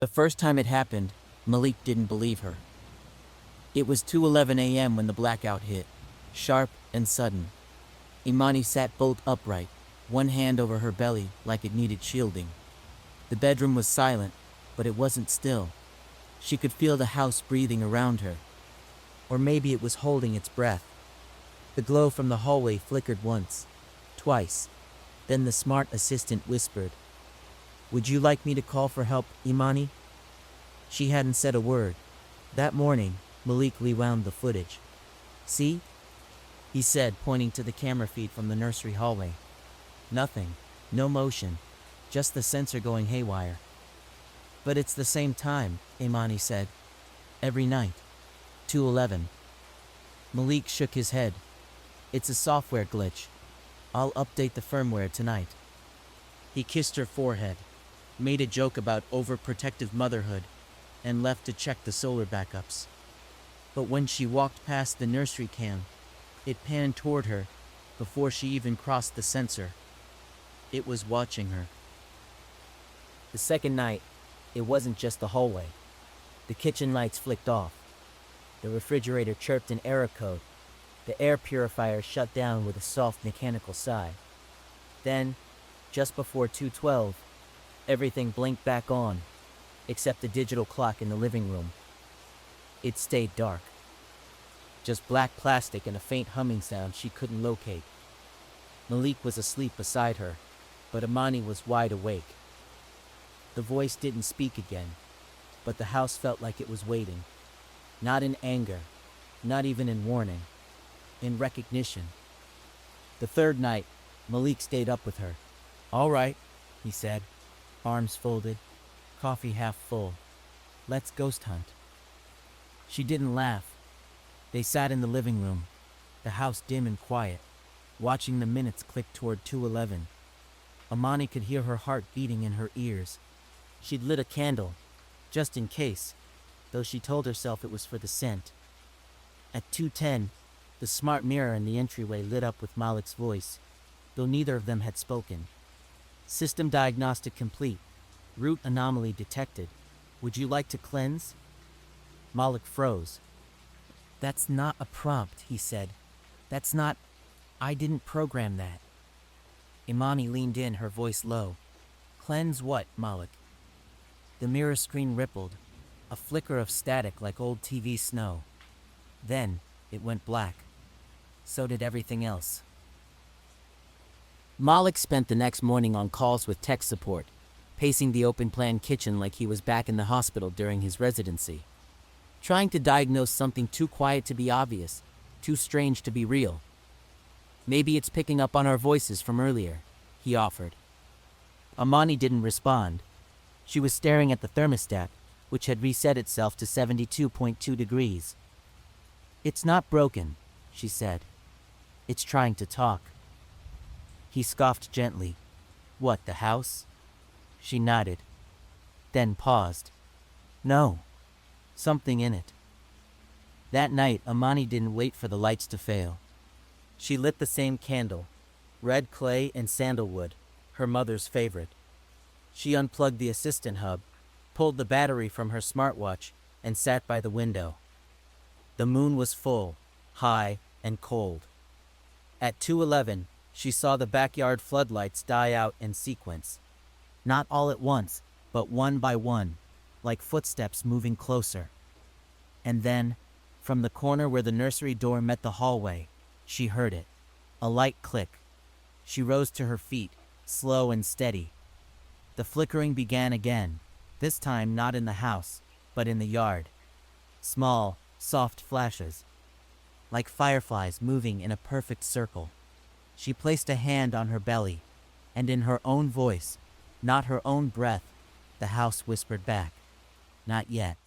The first time it happened, Malik didn't believe her. It was 2:11 a.m. when the blackout hit, sharp and sudden. Imani sat bolt upright, one hand over her belly like it needed shielding. The bedroom was silent, but it wasn't still. She could feel the house breathing around her. Or maybe it was holding its breath. The glow from the hallway flickered once, twice. Then the smart assistant whispered, "Would you like me to call for help, Imani?" She hadn't said a word. That morning, Malik rewound the footage. "See?" he said, pointing to the camera feed from the nursery hallway. Nothing, no motion, just the sensor going haywire. "But it's the same time," Imani said. "Every night. 2:11. Malik shook his head. "It's a software glitch. I'll update the firmware tonight." He kissed her forehead, made a joke about overprotective motherhood, and left to check the solar backups. But when she walked past the nursery cam, it panned toward her before she even crossed the sensor. It was watching her. The second night, it wasn't just the hallway. The kitchen lights flicked off. The refrigerator chirped an error code. The air purifier shut down with a soft mechanical sigh. Then, just before 2:12, everything blinked back on, except the digital clock in the living room. It stayed dark. Just black plastic and a faint humming sound she couldn't locate. Malik was asleep beside her, but Imani was wide awake. The voice didn't speak again, but the house felt like it was waiting. Not in anger, not even in warning, in recognition. The third night, Malik stayed up with her. "All right," he said, arms folded, coffee half full. "Let's ghost hunt." She didn't laugh. They sat in the living room, the house dim and quiet, watching the minutes click toward 2:11. Imani could hear her heart beating in her ears. She'd lit a candle, just in case, though she told herself it was for the scent. At 2:10, the smart mirror in the entryway lit up with Malik's voice, though neither of them had spoken. "System diagnostic complete. Root anomaly detected. Would you like to cleanse?" Malik froze. "That's not a prompt," he said. I didn't program that." Imani leaned in, her voice low. "Cleanse what, Malik?" The mirror screen rippled, a flicker of static like old TV snow. Then it went black. So did everything else. Malik spent the next morning on calls with tech support, pacing the open-plan kitchen like he was back in the hospital during his residency. Trying to diagnose something too quiet to be obvious, too strange to be real. "Maybe it's picking up on our voices from earlier," he offered. Imani didn't respond. She was staring at the thermostat, which had reset itself to 72.2 degrees. "It's not broken," she said. "It's trying to talk." He scoffed gently. "What, the house?" She nodded, then paused. "No, something in it." That night, Imani didn't wait for the lights to fail. She lit the same candle, red clay and sandalwood, her mother's favorite. She unplugged the assistant hub, pulled the battery from her smartwatch, and sat by the window. The moon was full, high, and cold. At 2:11, she saw the backyard floodlights die out in sequence. Not all at once, but one by one, like footsteps moving closer. And then, from the corner where the nursery door met the hallway, she heard it. A light click. She rose to her feet, slow and steady. The flickering began again, this time not in the house, but in the yard. Small, soft flashes, like fireflies moving in a perfect circle. She placed a hand on her belly, and in her own voice, not her own breath, the house whispered back, "Not yet."